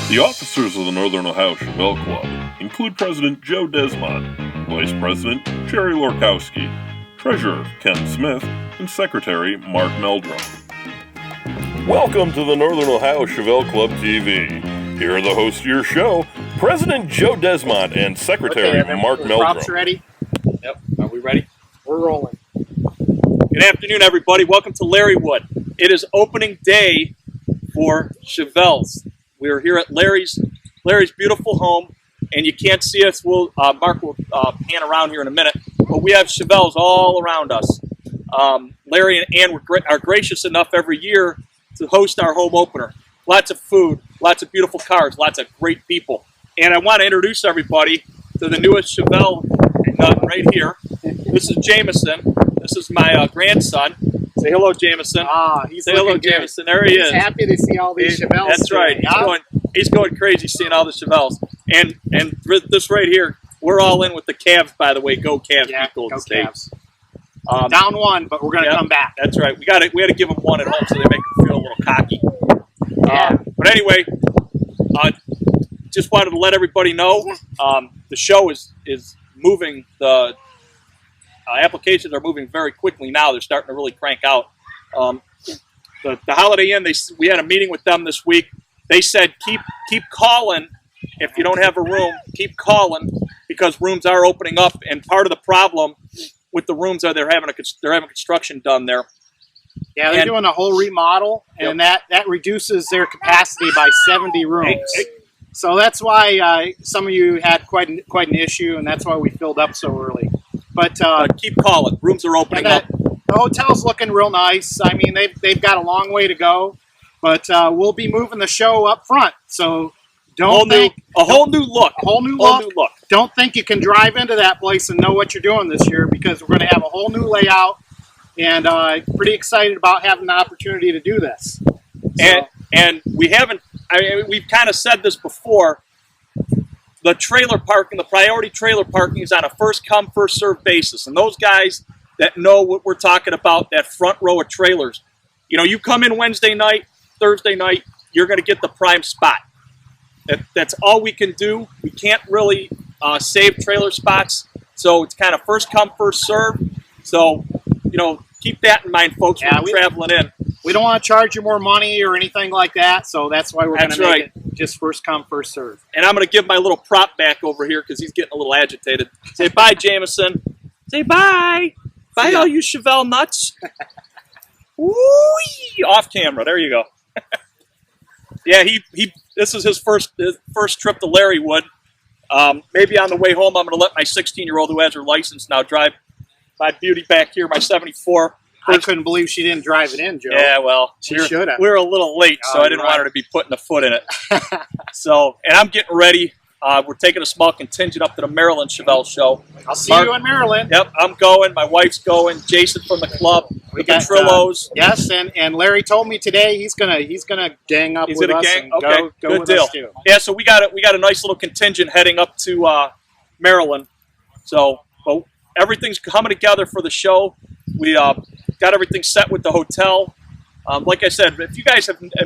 The officers of the Northern Ohio Chevelle Club include President Joe Desmond, Vice President Jerry Lorkowski, Treasurer Ken Smith, and Secretary Mark Meldrum. Welcome to the Northern Ohio Chevelle Club TV. Here are the hosts of your show, President Joe Desmond and Secretary Mark Meldrum. Props ready? Yep. Are we ready? We're rolling. Good afternoon, everybody. Welcome to Larrywood. It is opening day for Chevelle's. We are here at Larry's beautiful home, and you can't see us. Mark will pan around here in a minute, but we have Chevelle's all around us. Larry and Ann are gracious enough every year to host our home opener. Lots of food, lots of beautiful cars, lots of great people. And I want to introduce everybody to the newest Chevelle nut right here. This is Jameson. This is my grandson. Say hello, Jameson. Say hello, Jameson. There he is. He's happy to see all these Chevelles. That's right. He's going crazy seeing all the Chevelles. And this right here, we're all in with the Cavs, by the way. Go Cavs, yeah, beat Golden go State. Cavs. Down one, but we're going to come back. That's right. We had to give them one at home so they make them feel a little cocky. Yeah. But anyway, just wanted to let everybody know the show is moving. The applications are moving very quickly now. They're starting to really crank out. The Holiday Inn, we had a meeting with them this week. They said keep calling. If you don't have a room, keep calling because rooms are opening up. And part of the problem with the rooms are they're having construction done there. Yeah, they're doing a whole remodel, and that reduces their capacity by 70 rooms. So that's why some of you had quite an issue, and that's why we filled up so early. But keep calling. Rooms are opening up. The hotel's looking real nice. I mean, they've got a long way to go, but we'll be moving the show up front. So a whole new look. Don't think you can drive into that place and know what you're doing this year because we're going to have a whole new layout, and pretty excited about having the opportunity to do this. And we haven't. I mean, we've kind of said this before. The trailer parking, the priority trailer parking is on a first-come, first-served basis. And those guys that know what we're talking about, that front row of trailers, you come in Wednesday night, Thursday night, you're going to get the prime spot. That's all we can do. We can't really save trailer spots. So it's kind of first-come, first-served. So, keep that in mind, folks, when you're traveling in. We don't want to charge you more money or anything like that, so that's why we're going to make it just first come, first serve. And I'm going to give my little prop back over here because he's getting a little agitated. Say bye, Jameson. Say bye. Bye, all you Chevelle nuts. Woo-wee! Off camera. There you go. Yeah, this is his first trip to Larrywood. Maybe on the way home, I'm going to let my 16-year-old who has her license now drive my beauty back here, my 74. I couldn't believe she didn't drive it in, Joe. Yeah, well, she should have. We were a little late, so I didn't want her to be putting a foot in it. And I'm getting ready. We're taking a small contingent up to the Maryland Chevelle show. I'll see you in Maryland. Yep, I'm going. My wife's going. Jason from the club. We got Trillos. Yes, and Larry told me today he's gonna gang up with us. Gang? Okay, go good with deal. Us too. Yeah, so we got a nice little contingent heading up to Maryland. So everything's coming together for the show. We got everything set with the hotel. Like I said, if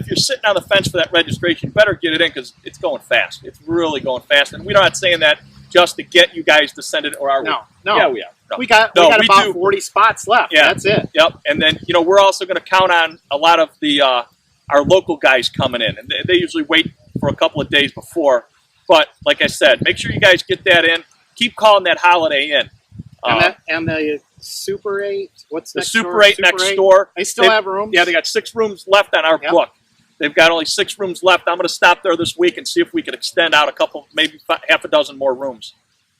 you're sitting on the fence for that registration, you better get it in because it's going fast. It's really going fast, and we're not saying that just to get you guys to send it, or are we? No. Yeah, we are. No. We got about 40 spots left. Yeah, that's it. Yep. And then we're also going to count on a lot of the our local guys coming in, and they usually wait for a couple of days before. But like I said, make sure you guys get that in. Keep calling that Holiday Inn. And the Super 8, what's the Super 8 next door? They still have rooms? Yeah, they got 6 rooms left on our book. They've got only 6 rooms left. I'm going to stop there this week and see if we can extend out a couple, maybe half a dozen more rooms.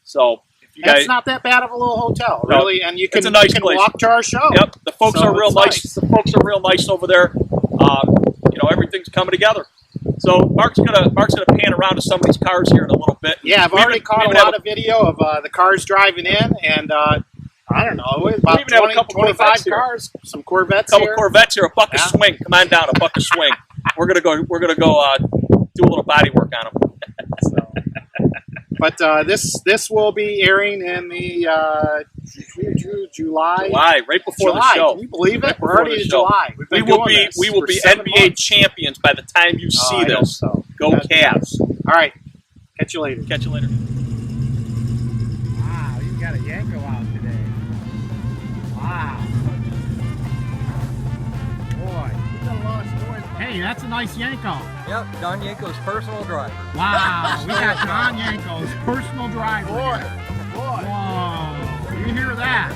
So if you guys, it's not that bad of a little hotel, really, and you can, it's a nice place. Walk to our show. Yep, the folks are real nice. The folks are real nice over there. Everything's coming together. So Mark's gonna pan around to some of these cars here in a little bit. Yeah, I've already caught a lot of video of the cars driving in, and I don't know, about 25 cars, some Corvettes here. A couple Corvettes here, a buck of swing. Come on down, a buck of swing. We're gonna go do a little body work on them. But this will be airing in the July, right before the show. Can you believe it? We're already in July. We will be NBA champions by the time you see this. So. Go Cavs. All right. Catch you later. Catch you later. Wow, you got a Yanko out today. Wow. Boy, you got a lot of stories. Hey, that's a nice Yanko. Yep, Don Yanko's personal driver. Wow, we got Don Yanko's personal driver. Boy. Whoa, you hear that?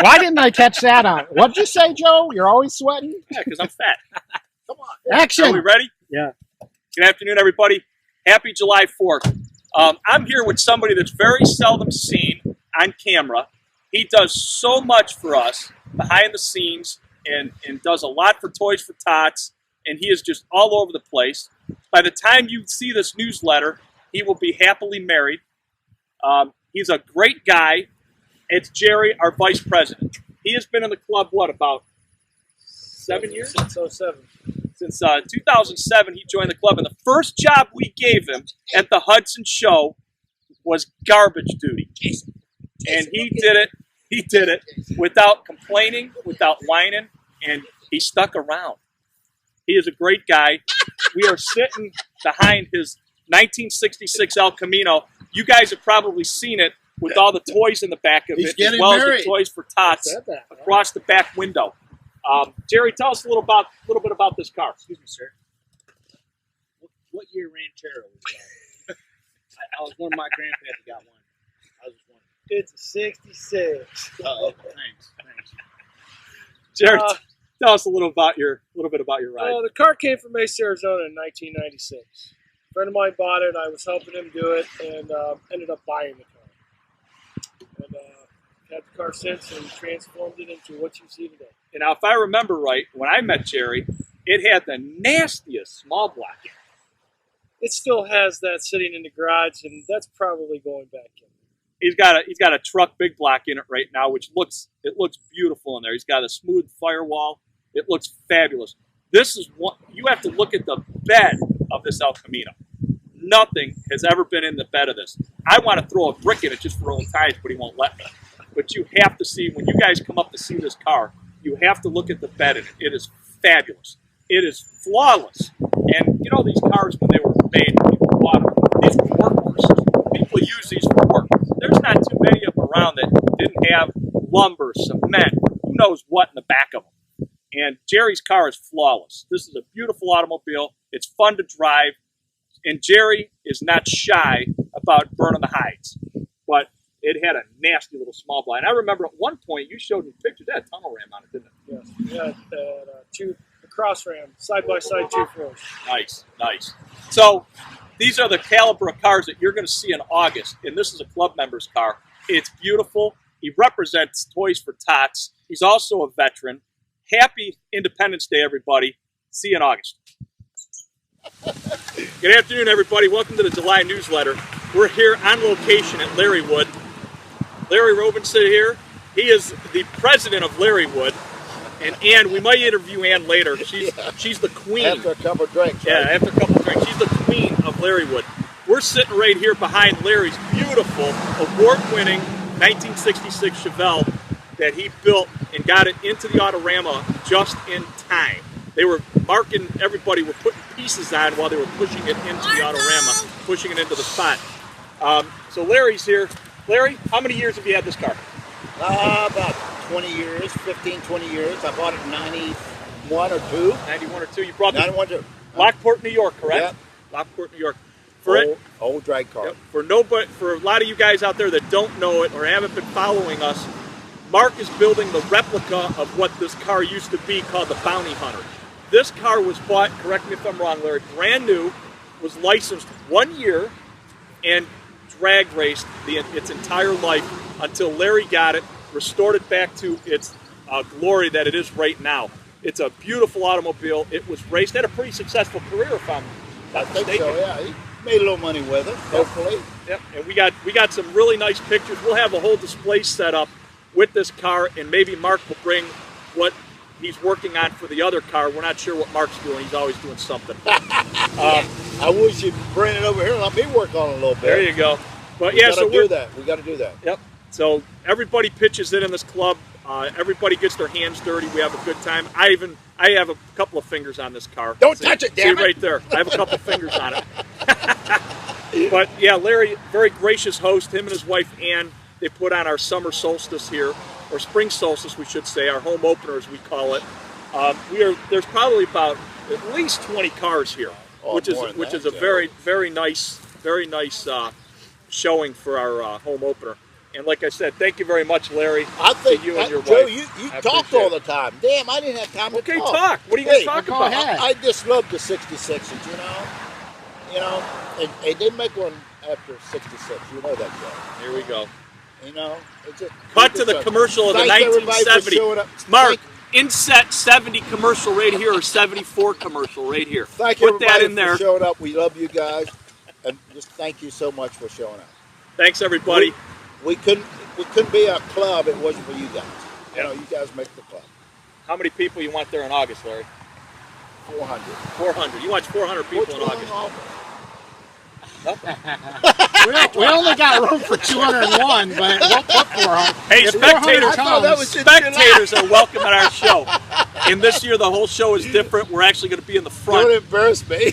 Why didn't I catch that on? What'd you say, Joe? You're always sweating? Yeah, because I'm fat. Come on. Action. Are we ready? Yeah. Good afternoon, everybody. Happy July 4th. I'm here with somebody that's very seldom seen on camera. He does so much for us behind the scenes and does a lot for Toys for Tots, and he is just all over the place. By the time you see this newsletter, he will be happily married. He's a great guy. It's Jerry, our vice president. He has been in the club, what, about 7 years? Since 07. Since 2007, he joined the club, and the first job we gave him at the Hudson Show was garbage duty. And he did it. He did it without complaining, without whining, and he stuck around. He is a great guy. We are sitting behind his 1966 El Camino. You guys have probably seen it with all the toys in the back of it, as well as the Toys for Tots across the back window. Jerry, tell us a little bit about this car. Excuse me, sir. What year Ranchero was that? I was one of my grandparents that got one. I was just wondering. It's a 66. Thanks. Jerry, tell us a little bit about your ride. The car came from Mesa, Arizona in 1996. A friend of mine bought it. I was helping him do it, and ended up buying the car. And had the car since and transformed it into what you see today. And now, if I remember right, when I met Jerry, it had the nastiest small block. It still has that sitting in the garage, and that's probably going back in. He's got a truck big block in it right now, which looks beautiful in there. He's got a smooth firewall. It looks fabulous. This is one you have to look at the bed of this El Camino. Nothing has ever been in the bed of this. I want to throw a brick in it just for old times, but he won't let me. But you have to see, when you guys come up to see this car, you have to look at the bed in it. It is fabulous. It is flawless. And you know, these cars, when they were made, people bought them. These were workhorses. People use these for work. There's not too many of them around that didn't have lumber, cement, who knows what in the back of them. And Jerry's car is flawless. This is a beautiful automobile. It's fun to drive. And Jerry is not shy about burning the hides. But it had a nasty little small block. And I remember at one point you showed me pictures. That had a tunnel ram on it, didn't it? Yes. Yeah, the cross ram, side-by-side 2 floors. Nice. So these are the caliber of cars that you're going to see in August. And this is a club member's car. It's beautiful. He represents Toys for Tots. He's also a veteran. Happy Independence Day, everybody. See you in August. Good afternoon, everybody. Welcome to the July newsletter. We're here on location at Larrywood. Larry Robinson here. He is the president of Larrywood. And Ann, we might interview Ann later. She's the queen. After a couple drinks. Right? Yeah, after a couple drinks. She's the queen of Larrywood. We're sitting right here behind Larry's beautiful, award-winning 1966 Chevelle that he built and got it into the Autorama just in time. They were marking, everybody were putting pieces on while they were pushing it into the Autorama, pushing it into the spot. So Larry's here. Larry, how many years have you had this car? About 20 years, 15, 20 years. I bought it in 91 or 2. 91 or 2. You brought 91 this Lockport, New York, correct? Yep. Lockport, New York. Old drag car. Yep, for a lot of you guys out there that don't know it or haven't been following us, Mark is building the replica of what this car used to be called the Bounty Hunter. This car was bought, correct me if I'm wrong, Larry, brand new, was licensed 1 year, and drag raced its entire life until Larry got it, restored it back to its glory that it is right now. It's a beautiful automobile. It was raced, had a pretty successful career, if I'm I think mistaken. so, yeah. He made a little money with it, hopefully. Yep, and we got some really nice pictures. We'll have a whole display set up with this car, and maybe Mark will bring what he's working on for the other car. We're not sure what Mark's doing. He's always doing something. I wish you'd bring it over here and let me work on it a little bit. There you go. But We yeah, gotta so do that. We got to do that. Yep. So everybody pitches in this club. Everybody gets their hands dirty. We have a good time. I have a couple of fingers on this car. Don't touch it, damn see it. right there. I have a couple of fingers on it. But yeah, Larry, very gracious host. Him and his wife Ann, they put on our summer solstice here, or spring solstice, we should say, our home opener as we call it. There's probably about at least 20 cars here, which is a very nice showing for our home opener. And like I said, thank you very much, Larry. I think you and your Joe, wife. you I talked appreciate all the time. Damn, I didn't have time to Okay, talk. talk. What are you going to talk go about? ahead. I just love the 66s, you know, and they make one after 66. You know that, Joe. Here we go. You know, it's just Cut to the commercial of the Thanks everybody for showing 1970. up. Mark, inset 70 commercial right here, or 74 commercial right here. Thank you Put that everybody in there. for showing up. We love you guys, and just thank you so much for showing up. Thanks, everybody. We couldn't be a club if it wasn't for you guys. You know, you guys make the club. How many people you want there in August, Larry? 400. 400. You want 400 people in August. We only got room for 201, but we'll put 400. Hey, If 400 spectators, I thought that was in spectators are welcome at our show. And this year the whole show is different. We're actually going to be in the Don't front, embarrass me.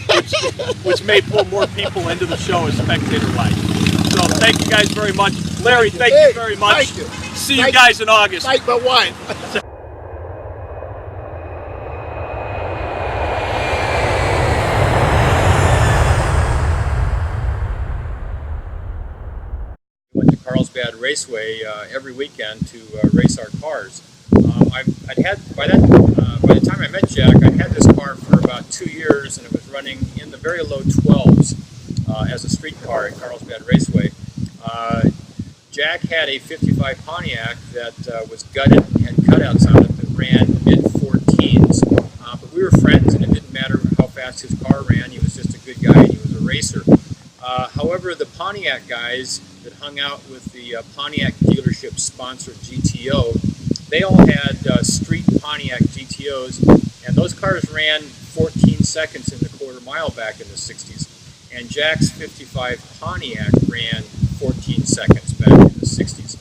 which may pull more people into the show as spectator-wise. So thank you guys very much. Larry, thank you very much. Thank you. See you guys in August. Thank my wife. Went to Carlsbad Raceway every weekend to race our cars. By the time I met Jack, I had this car for about 2 years, and it was running in the very low 12s as a street car at Carlsbad Raceway. Jack had a 55 Pontiac that was gutted and had cutouts on it that ran mid-14s, but we were friends, and it didn't matter how fast his car ran. He was just a good guy, and he was a racer. However, the Pontiac guys that hung out with the Pontiac dealership sponsored GTO, they all had street Pontiac GTOs, and those cars ran 14 seconds in the quarter mile back in the 60s. And Jack's 55 Pontiac ran 14 seconds back in the 60s.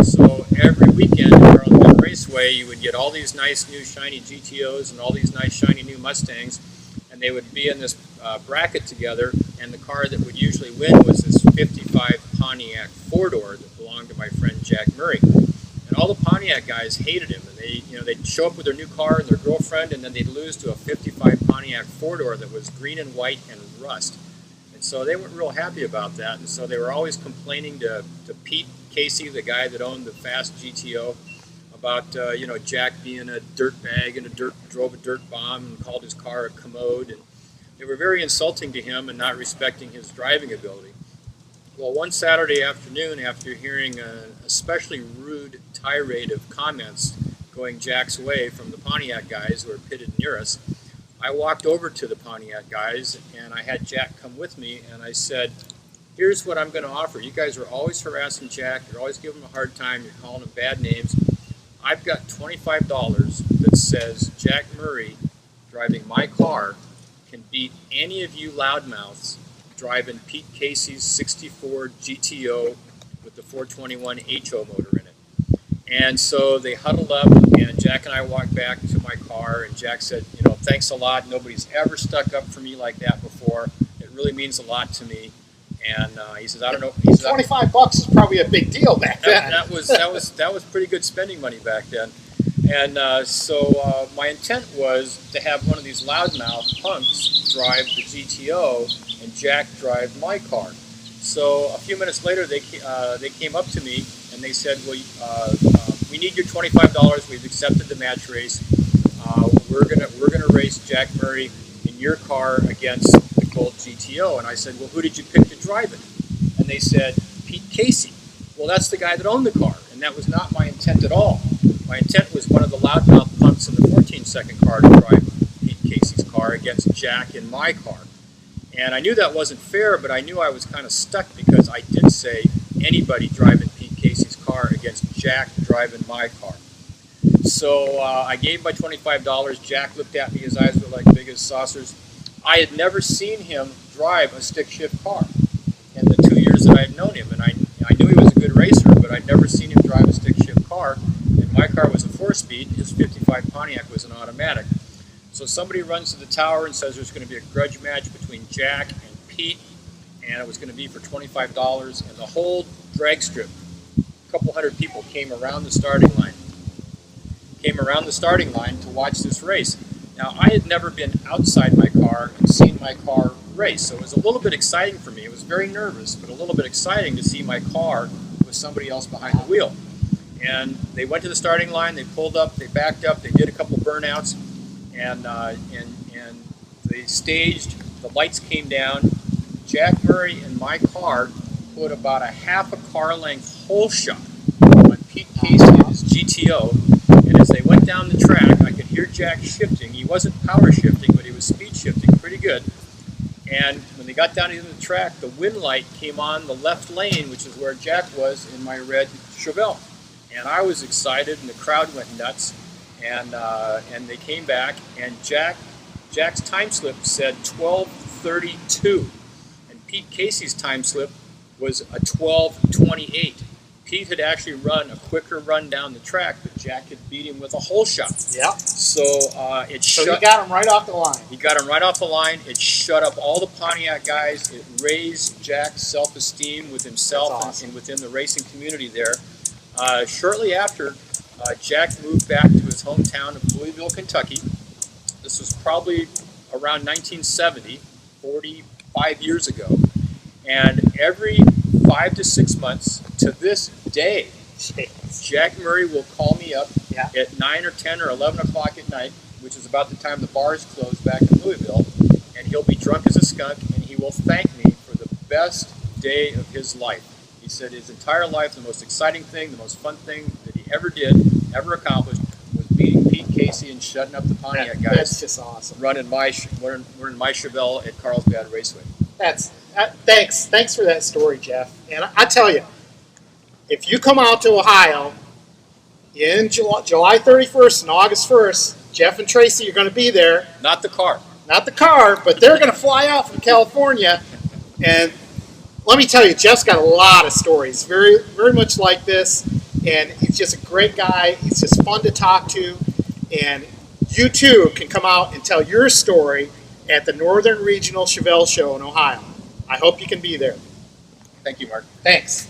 So every weekend at Carlsbad Raceway, you would get all these nice new shiny GTOs and all these nice shiny new Mustangs, and they would be in this bracket together, and the car that would usually win was this 55 Pontiac four-door that belonged to my friend Jack Murray. And all the Pontiac guys hated him, and they'd show up with their new car and their girlfriend, and then they'd lose to a 55 Pontiac four-door that was green and white and rust. And so they weren't real happy about that, and so they were always complaining to Pete Casey, the guy that owned the fast GTO, about Jack being a dirt bag and drove a dirt bomb and called his car a commode, and they were very insulting to him and not respecting his driving ability. Well, one Saturday afternoon, after hearing an especially rude tirade of comments going Jack's way from the Pontiac guys who were pitted near us, I walked over to the Pontiac guys, and I had Jack come with me, and I said, here's what I'm going to offer. You guys are always harassing Jack. You're always giving him a hard time. You're calling him bad names. I've got $25 that says Jack Murray driving my car can beat any of you loudmouths driving Pete Casey's 64 GTO with the 421 HO motor in it. And so they huddled up, and Jack and I walked back to my car, and Jack said, thanks a lot. Nobody's ever stuck up for me like that before. It really means a lot to me. And he says, I don't know. He says, $25 is probably a big deal back then. that was pretty good spending money back then. And so my intent was to have one of these loudmouth punks drive the GTO and Jack drive my car. So a few minutes later, they came up to me and they said, well, we we need your $25. We've accepted the match race. We're gonna race Jack Murray in your car against the Colt GTO. And I said, well, who did you pick to drive it? And they said, Pete Casey. Well, that's the guy that owned the car, and that was not my intent at all. My intent was one of the loudmouth punks in the 14-second car to drive Pete Casey's car against Jack in my car. And I knew that wasn't fair, but I knew I was kind of stuck because I did say anybody driving Pete Casey's car against Jack driving my car. So I gave my $25. Jack looked at me, his eyes were like big as saucers. I had never seen him drive a stick shift car in the 2 years that I had known him. And I knew he was a good racer, but I'd never seen him drive a stick shift car. And my car was a 4-speed, his 55 Pontiac was an automatic. So somebody runs to the tower and says there's going to be a grudge match between Jack and Pete, and it was going to be for $25, and the whole drag strip, a couple hundred people came around the starting line. To watch this race. Now, I had never been outside my car and seen my car race, so it was a little bit exciting for me. It was very nervous, but a little bit exciting to see my car with somebody else behind the wheel. And they went to the starting line, they pulled up, they backed up, they did a couple burnouts, and they staged, the lights came down. Jack Murray and my car put about a half a car length hole shot on Pete Casey and his GTO. And as they went down the track, I could hear Jack shifting. He wasn't power shifting, but he was speed shifting pretty good. And when they got down into the track, the wind light came on the left lane, which is where Jack was in my red Chevelle. And I was excited, and the crowd went nuts. And they came back, and Jack's time slip said 12:32, and Pete Casey's time slip was a 12:28. Pete had actually run a quicker run down the track, but Jack had beat him with a hole shot. Yeah. So he got him right off the line. He got him right off the line. It shut up all the Pontiac guys. It raised Jack's self-esteem with himself and within the racing community there. Shortly after, Jack moved back to his hometown of Louisville, Kentucky. This was probably around 1970, 45 years ago. And every 5 to 6 months to this day, Jack Murray will call me up at 9 or 10 or 11 o'clock at night, which is about the time the bars close back in Louisville, and he'll be drunk as a skunk, and he will thank me for the best day of his life. He said his entire life, the most exciting thing, the most fun thing that he ever did, ever accomplished, was beating Pete Casey and shutting up the Pontiac guys. That's just awesome. Running my Chevelle at Carlsbad Raceway. Thanks for that story, Jeff. And I tell you, if you come out to Ohio in July 31st and August 1st, Jeff and Tracie are going to be there. Not the car, but they're going to fly out from California. And let me tell you, Jeff's got a lot of stories, very, very much like this. And he's just a great guy. He's just fun to talk to. And you too can come out and tell your story at the Northern Regional Chevelle Show in Ohio. I hope you can be there. Thank you, Mark. Thanks.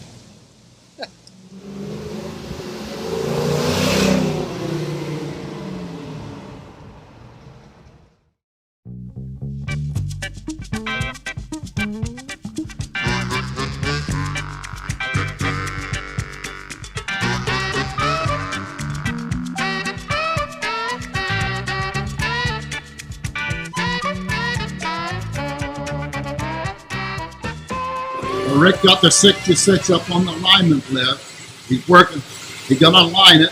Rick got the 66 up on the alignment lift. He's working. He's gonna align it.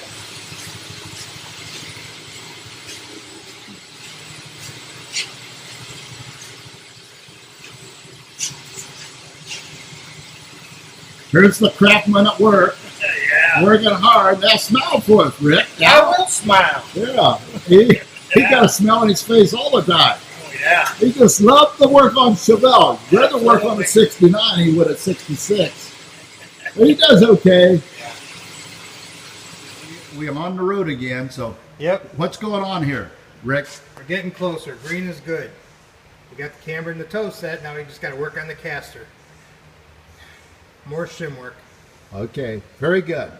Here's the craftsman at work. Yeah. Working hard. Now smile for us, Rick. I will smile. Yeah. He got a smile on his face all the time. Yeah. He just loved to work on Chevelle. He'd rather work on a 69 he would a 66. But he does okay. We are on the road again, so what's going on here, Rick? We're getting closer. Green is good. We got the camber and the toe set. Now we just got to work on the caster. More shim work. Okay, very good.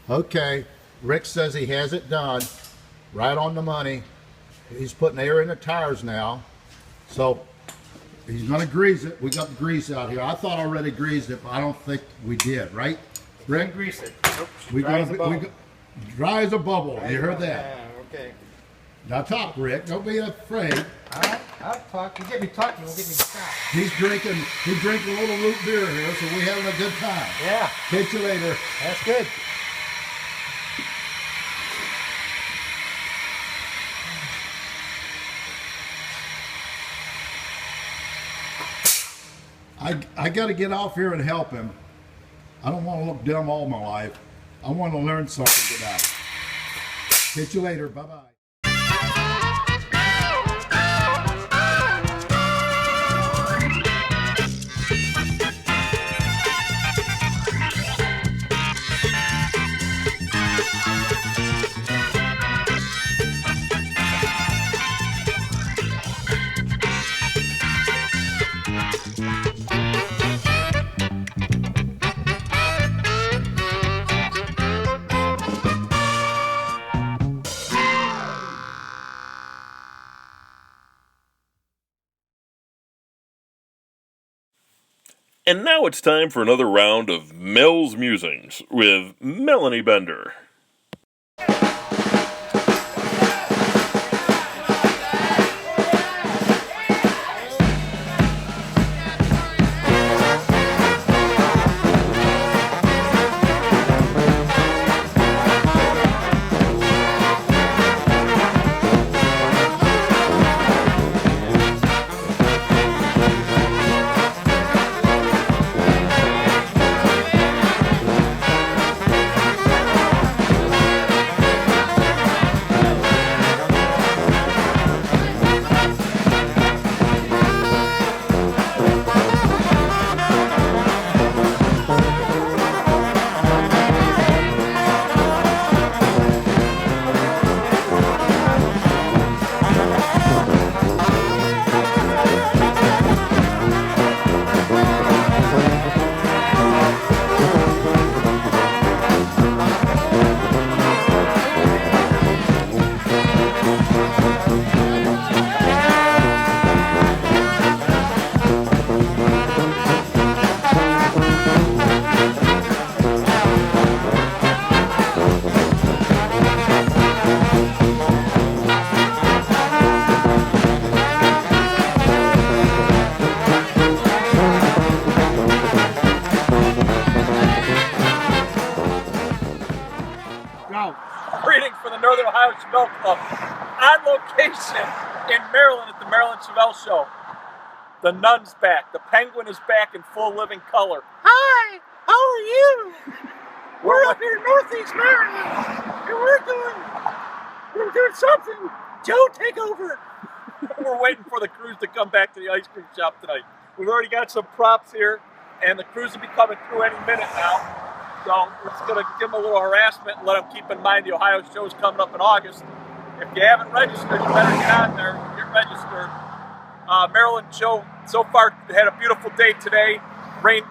Okay, Rick says he has it done. Right on the money. He's putting air in the tires now. So he's going to grease it. We got the grease out here. I thought I already greased it, but I don't think we did, right? Rick? Grease it. Dry as a bubble. You heard that? Yeah, okay. Now talk, Rick. Don't be afraid. All right, I'll talk. You get me talking, you'll get me shot. He's drinking a little root beer here, so we're having a good time. Yeah. Catch you later. That's good. I got to get off here and help him. I don't want to look dumb all my life. I want to learn something tonight. Catch you later. Bye-bye. And now it's time for another round of Mel's Musings with Melanie Bender. Greetings from the Northern Ohio Chevelle Club. On location in Maryland at the Maryland Chevelle Show. The Nun's back. The Penguin is back in full living color. Hi, how are you? We're up here in Northeast Maryland, and we're doing something. Joe, take over. We're waiting for the crews to come back to the ice cream shop tonight. We've already got some props here, and the crews will be coming through any minute now. So we're just going to give them a little harassment and let them keep in mind the Ohio show is coming up in August. If you haven't registered, you better get on there, get registered. Maryland show so far had a beautiful day today. Rain,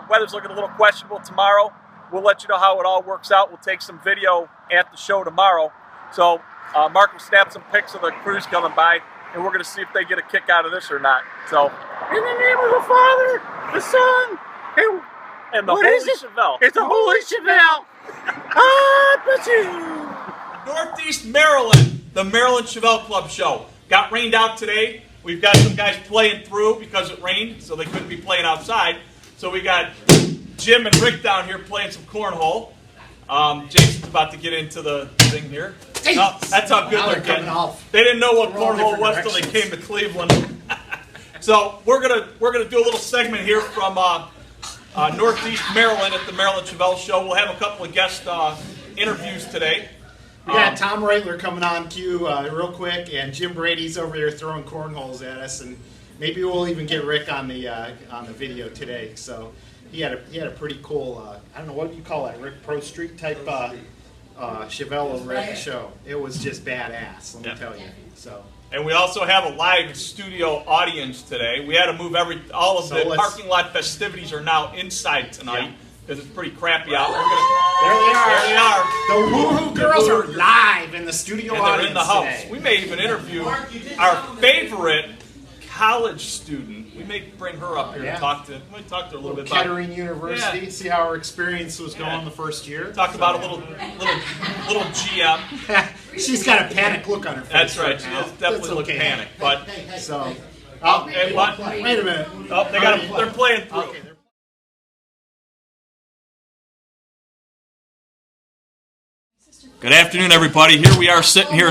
weather's looking a little questionable tomorrow. We'll let you know how it all works out. We'll take some video at the show tomorrow. So Mark will snap some pics of the crews coming by, and we're going to see if they get a kick out of this or not. So, In the name of the Father, the Son, and the Holy Chevelle. It's the Holy Chevelle. Northeast Maryland, the Maryland Chevelle Club show. Got rained out today. We've got some guys playing through because it rained, so they couldn't be playing outside. So we got Jim and Rick down here playing some cornhole. Jason's about to get into the thing here. No, that's how good they're getting. They didn't know what cornhole was until they came to Cleveland. So we're gonna do a little segment here from Northeast Maryland at the Maryland Chevelle Show. We'll have a couple of guest interviews today. We got Tom Raitler coming on cue real quick, and Jim Brady's over there throwing cornholes at us, and maybe we'll even get Rick on the video today. So he had a pretty cool I don't know, what do you call that, Rick, Pro Street type Chevelle over at the show. It was just badass, let me tell you. So. And we also have a live studio audience today. We had to move all of the parking lot festivities are now inside tonight because it's pretty crappy out. There they are. The Woohoo Girls are live in the studio and audience they're in the house. today. We may even interview our favorite college student We may bring her up here Yeah. to talk to. We talk to her a little bit about Kettering University. See how her experience was going the first year. talk about a little GM. She's got a panic look on her face. That's right. She now. does definitely That's look okay. panicked. But So, and what? wait a minute. Oh, they're playing through. Okay. Good afternoon, everybody. Here we are sitting here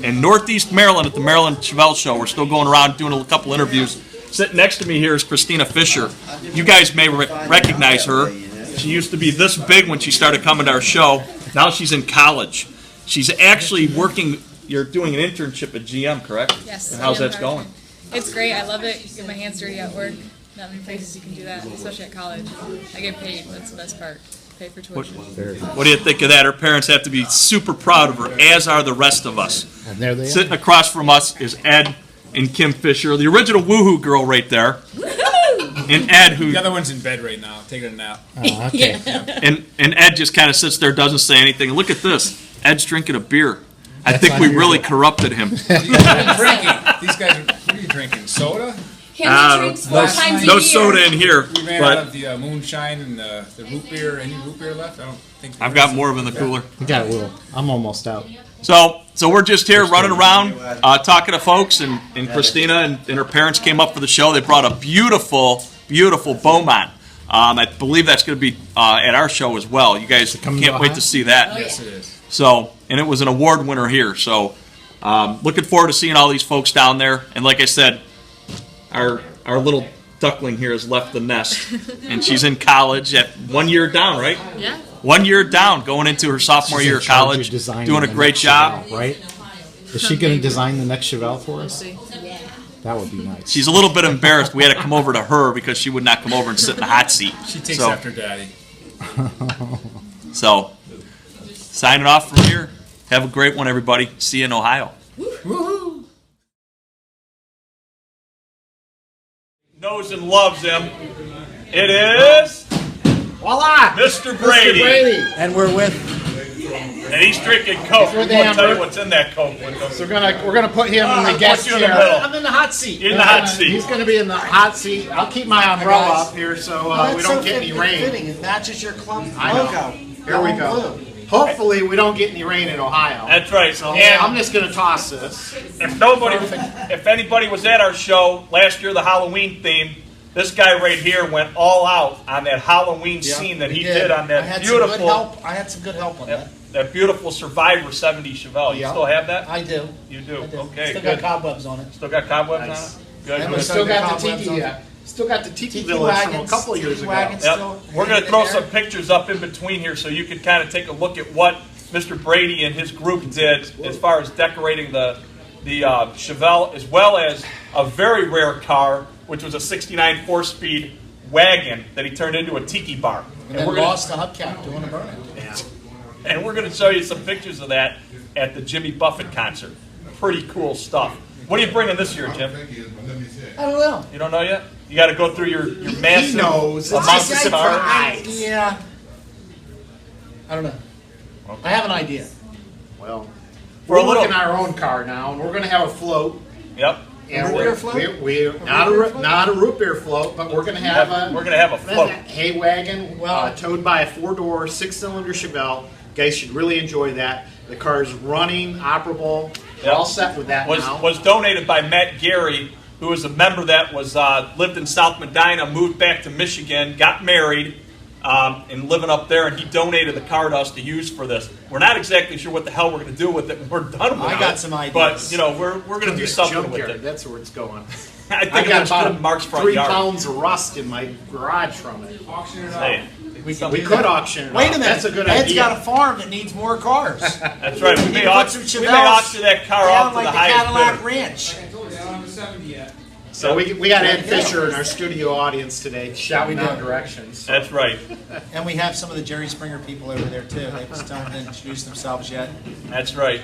in Northeast Maryland at the Maryland Chevelle Show. We're still going around doing a couple interviews. Sitting next to me here is Christina Fisher. You guys may recognize her. She used to be this big when she started coming to our show. Now she's in college. She's actually working. You're doing an internship at GM, correct? Yes. And how's GM that going? It's great. I love it. Get my hands dirty at work. Not many places you can do that, especially at college. I get paid. That's the best part. Pay for tuition. What do you think of that? Her parents have to be super proud of her, as are the rest of us. And there they Sitting across from us is Ed and Kim Fisher, the original Woohoo girl right there. And Ed, who The other one's in bed right now, taking a nap. are. Okay. and Ed just kind of sits there, doesn't say anything. And look at this, Ed's drinking a beer. I think we really corrupted him. What are you drinking? These guys, what are you drinking? Soda? Drinks 4 times a No year. soda in here, We ran out but of the moonshine and the root beer. Any root beer left? I don't think. I've got more of in the cooler. We got a little. I'm almost out. So we're just here running around, talking to folks, and Christina and her parents came up for the show. They brought a beautiful Beaumont. I believe that's going to be at our show as well. You guys can't wait to see that. Yes, it is. So, and it was an award winner here. So, looking forward to seeing all these folks down there. And like I said, our little duckling here has left the nest, and she's in college at 1 year down, right? Yeah. 1 year down, going into her sophomore year of college, doing a great job. Right? Is she going to design the next Chevelle for us? See. That would be nice. She's a little bit embarrassed. We had to come over to her because she would not come over and sit in the hot seat. She takes So- after daddy. So, signing off from here. Have a great one, everybody. See you in Ohio. Woohoo! Knows and loves him. It is Voila! Mr. Brady. And we're with. And he's drinking Coke. We're I'm the going to tell you Amber. what's in that Coke with him. So we're gonna put him in the guest you in the chair. middle. I'm in the hot seat. You're in the hot seat. He's gonna be in the hot seat. I'll keep my umbrella up here so we don't get any rain. It matches your club I know. logo. Here we go. Hopefully we don't get any rain in Ohio. That's right. So And I'm just gonna toss this. if anybody was at our show last year, the Halloween theme, this guy right here went all out on that Halloween scene that he did on that beautiful, I had some good help on that. that beautiful Survivor 70 Chevelle. You Yeah. still have that? I do. You do. I do. Okay, Still good. got cobwebs on it. Still got cobwebs Nice. on it? Good, And good. we Still got the Cobwebs tiki. on Still got the tiki Tiki village from a wagons, couple years tiki ago. wagons. Yep. Still We're going to hanging throw in there. some pictures up in between here so you can kind of take a look at what Mr. Brady and his group did as far as decorating the Chevelle, as well as a very rare car, which was a 69 4-speed wagon that he turned into a tiki bar. And then we're gonna, lost the hubcap doing a burnout. and we're going to show you some pictures of that at the Jimmy Buffett concert. Pretty cool stuff. What are you bringing this year, Jim? I don't know. You don't know yet? You got to go through your massive He knows. amount It's of a cars. surprise. Yeah. I don't know. I have an idea. Well, For we're a little- looking at our own car now, and we're gonna have a float. Yep. And root beer float? we're not a root beer float, but we're gonna have We're going to have a float. hay wagon towed by a 4-door 6-cylinder Chevelle. You guys should really enjoy that. The car is running, operable. We're all set with that now. Was donated by Matt Gary, who was a member that was lived in South Medina, moved back to Michigan, got married, and living up there, and he donated the car to us to use for this. We're not exactly sure what the hell we're going to do with it when we're done with it. I got some ideas. But, you know, we're going to do something with Junkyard, it. that's where it's going. I think I it got looks about good in Mark's front 3 yard. pounds of rust in my garage from it. Hey, We could auction it Wait a off. minute. That's a good Ed's idea. got a farm that needs more cars. that's right. We may Put auction some we may Chevelles auction that car down off to like the the highest Cadillac bidder. Ranch. So we got Ed Fisher in our studio audience today, shouting out directions. That's right. And we have some of the Jerry Springer people over there too. They just don't introduce themselves yet. That's right.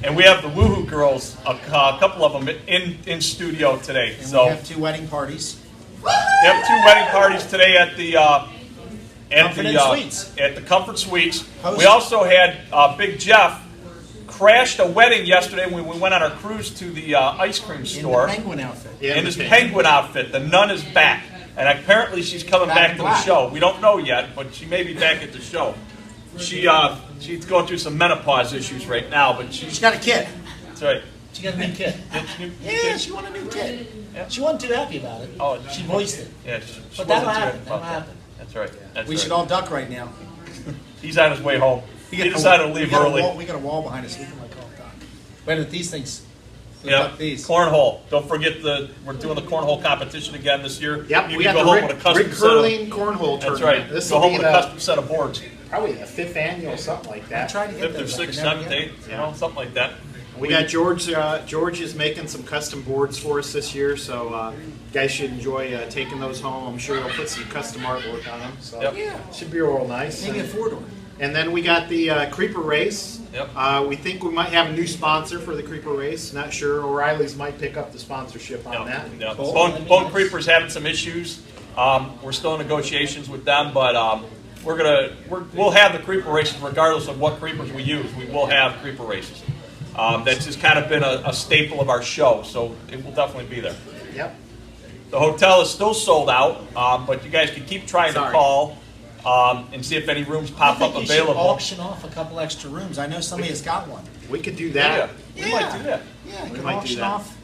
And we have the Woohoo girls, a couple of them in studio today. And So we have 2 wedding parties. we have 2 wedding parties today at the Comfort Inn Suites. At the Comfort Suites. Host. We also had Big Jeff crashed a wedding yesterday when we went on our cruise to the ice cream store. In the penguin outfit. In his penguin outfit. The nun is back. And apparently she's coming back to the show. We don't know yet, but she may be back at the show. She's going through some menopause issues right now, but she's got a kid. That's right. She got a new kid. Yeah, she wanted a new kid. Yeah. She wasn't too happy about it. Oh, she voiced it. Yeah, but that'll happen. That'll happen. That's right. We should all duck right now. He's on his way home. He decided to leave early. We got a wall behind us. We can like all duck. Wait a minute, these things. Yeah, cornhole. Don't forget we're doing the cornhole competition again this year. Yep, you we can got go the home with a custom Rick Curling cornhole tournament. That's right. This go will home be with a custom set of boards. Probably the 5th annual, something like that. Try to get 5th or 6th, 7th, 8th, something like that. We got George. George is making some custom boards for us this year, so you guys should enjoy taking those home. I'm sure he'll put some custom artwork on them. So should be real nice. Maybe a 4-door. And then we got the Creeper Race. Yep. We think we might have a new sponsor for the Creeper Race. Not sure. O'Reilly's might pick up the sponsorship on that. Yeah. Bone Creeper's having some issues. We're still in negotiations with them, but we'll have the Creeper Races regardless of what creepers we use. We will have Creeper Races. That's just kind of been a staple of our show, so it will definitely be there. Yep. The hotel is still sold out, but you guys can keep trying to call and see if any rooms pop up available. Should auction off a couple extra rooms. I know somebody has got one. We could do that. Yeah. We might do that. Yeah, we could might auction do that. off.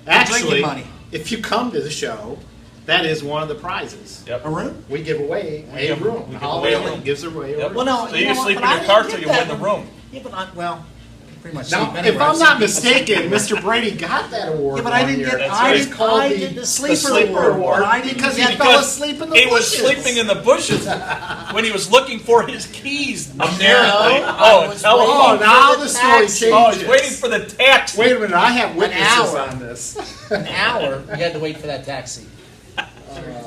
Actually, money. if you come to the show, that is one of the prizes. Yep. A room? We give away a room. Holiday Inn gives away a room. Well, no, so you can sleep in your car till you win the room. Yeah, but well, pretty much. Now, if I'm not mistaken, Mr. Brady got that award. Yeah, but I didn't get. I did the sleeper award. I didn't because get he fell asleep in the bushes. He was sleeping in the bushes when he was looking for his keys. Apparently, now the story changes. Oh, he's waiting for the taxi. Wait a minute, I have witnesses on this. An hour. We had to wait for that taxi.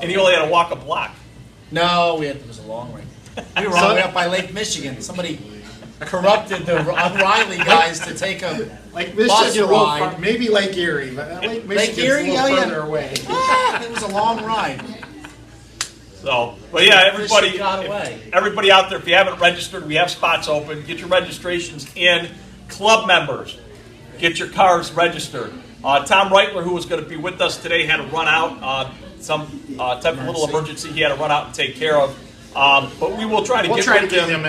And he only had to walk a block. No, it was a long way. We were all the way up by Lake Michigan. Somebody corrupted the O'Reilly guys to take a Lake bus Michigan, ride. maybe Lake Erie, but Lake Michigan's Erie, a little further away. It was a long ride. So, but yeah, everybody out there, if you haven't registered, we have spots open. Get your registrations in. Club members, get your cars registered. Tom Reitler, who was going to be with us today, had to run out. Some type of little emergency he had to run out and take care of. But we will try to get with him.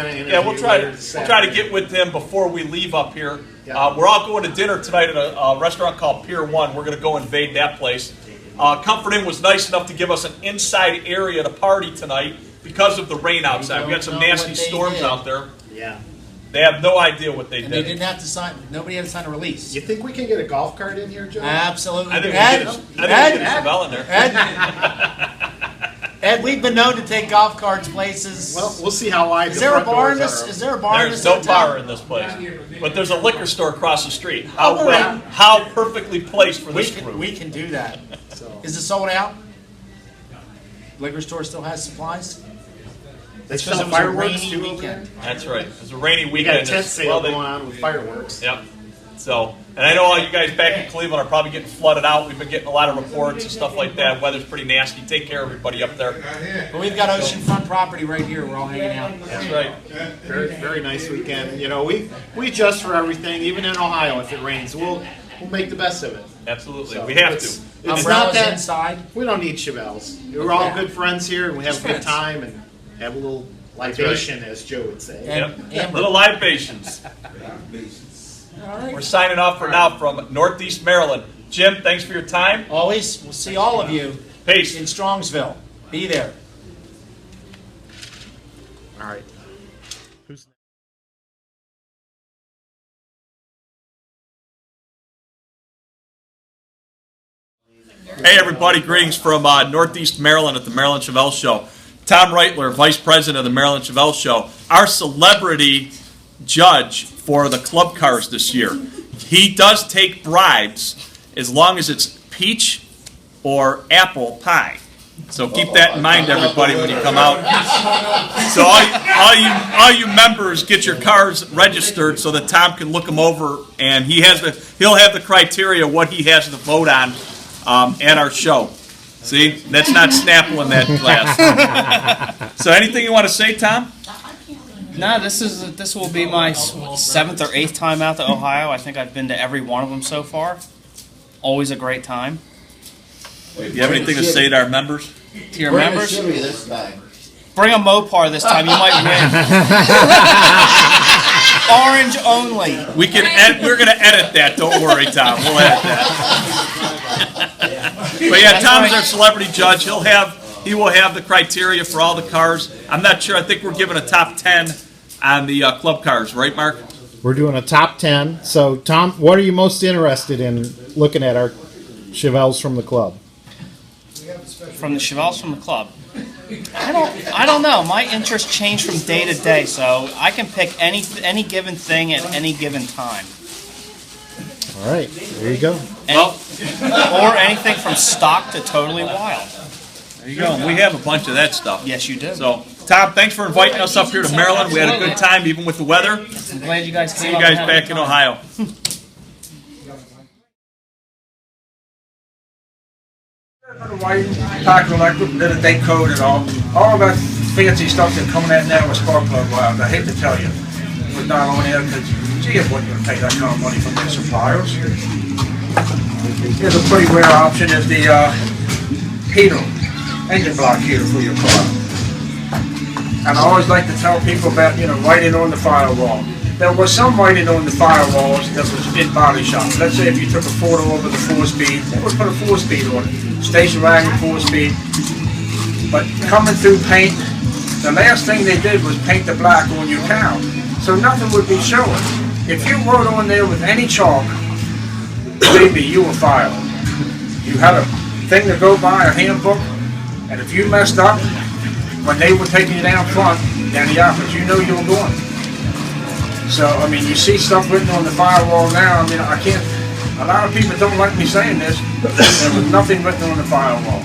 We'll try to get with him before we leave up here. Yeah. We're all going to dinner tonight at a restaurant called Pier 1. We're going to go invade that place. Comfort Inn was nice enough to give us an inside area to party tonight because of the rain outside. We had some nasty storms out there. Yeah. They have no idea what they did. And they didn't have to sign. Nobody had to sign a release. You think we can get a golf cart in here, Joe? Absolutely. I think we can get a Chevelle in there. Ed, we've been known to take golf carts places. Well, we'll see how wide. Is there a bar in this? Is there a bar in this? There's no bar in this place, but there's a liquor store across the street. How perfectly placed for this crew. We can do that. Is it sold out? Liquor store still has supplies. They sell fireworks too weekend. That's right. It's a rainy weekend. We got a tent sale going on with fireworks. Yep. So, and I know all you guys back in Cleveland are probably getting flooded out. We've been getting a lot of reports and stuff like that. Weather's pretty nasty. Take care of everybody up there. But we've got oceanfront property right here. We're all hanging out. That's right. Very, very nice weekend. You know, we adjust for everything, even in Ohio. If it rains, we'll make the best of it. Absolutely, So we have to. It's not that inside. We don't need Chevelles. We're all good friends here, and we have a good time and have a little libation, as Joe would say. Yep. Little libations. All right. We're signing off for now from Northeast Maryland. Jim, thanks for your time. Always. We'll see all of you. Peace. In Strongsville. Be there. All right. Hey everybody, greetings from Northeast Maryland at the Maryland Chevelle Show. Tom Reitler, Vice President of the Maryland Chevelle Show, our celebrity judge for the club cars this year. He does take bribes as long as it's peach or apple pie. So keep that in mind, everybody, when you come out. So all you members, get your cars registered so that Tom can look them over, and he'll have the criteria what he has to vote on at our show. See, that's not Snapple in that class. So anything you want to say, Tom? No, this will be my 7th or 8th time out to Ohio. I think I've been to every one of them so far. Always a great time. Do you have anything to say to our members? To your members? Bring a Mopar this time. You might win. Orange only. We're going to edit that. Don't worry, Tom. We'll edit that. But yeah, Tom's our celebrity judge. He will have the criteria for all the cars. I'm not sure. I think we're giving a top 10 on the club cars, right, Mark? We're doing a top 10. So, Tom, what are you most interested in looking at our Chevelles from the club? From the Chevelles from the club. I don't know. My interests change from day to day, so I can pick any given thing at any given time. All right, there you go. Or anything from stock to totally wild. There you go. We have a bunch of that stuff. Yes, you do. So, Tom, thanks for inviting us up here to Maryland. We had a good time, even with the weather. I'm glad you guys came. See you guys back in Ohio. White Parker Electric, little day code and all that fancy stuff that's coming out now with spark plug wires. I hate to tell you, we're not on there because gee, it wasn't going to pay that kind of money from their suppliers. Here's a pretty rare option: is the heater, engine block heater for your car. And I always like to tell people about writing on the firewall. There was some writing on the firewalls that was in body shops. Let's say if you took a photo over the 4-speed, they would put a 4-speed on it. Station wagon 4-speed. But coming through paint, the last thing they did was paint the black on your cow. So nothing would be showing. If you wrote on there with any chalk, baby, you were filed. You had a thing to go by, a handbook, and if you messed up, when they were taking you down front, down the office, you know you were going. So, I mean, you see stuff written on the firewall now. I mean, I can't, a lot of people don't like me saying this, there was nothing written on the firewall.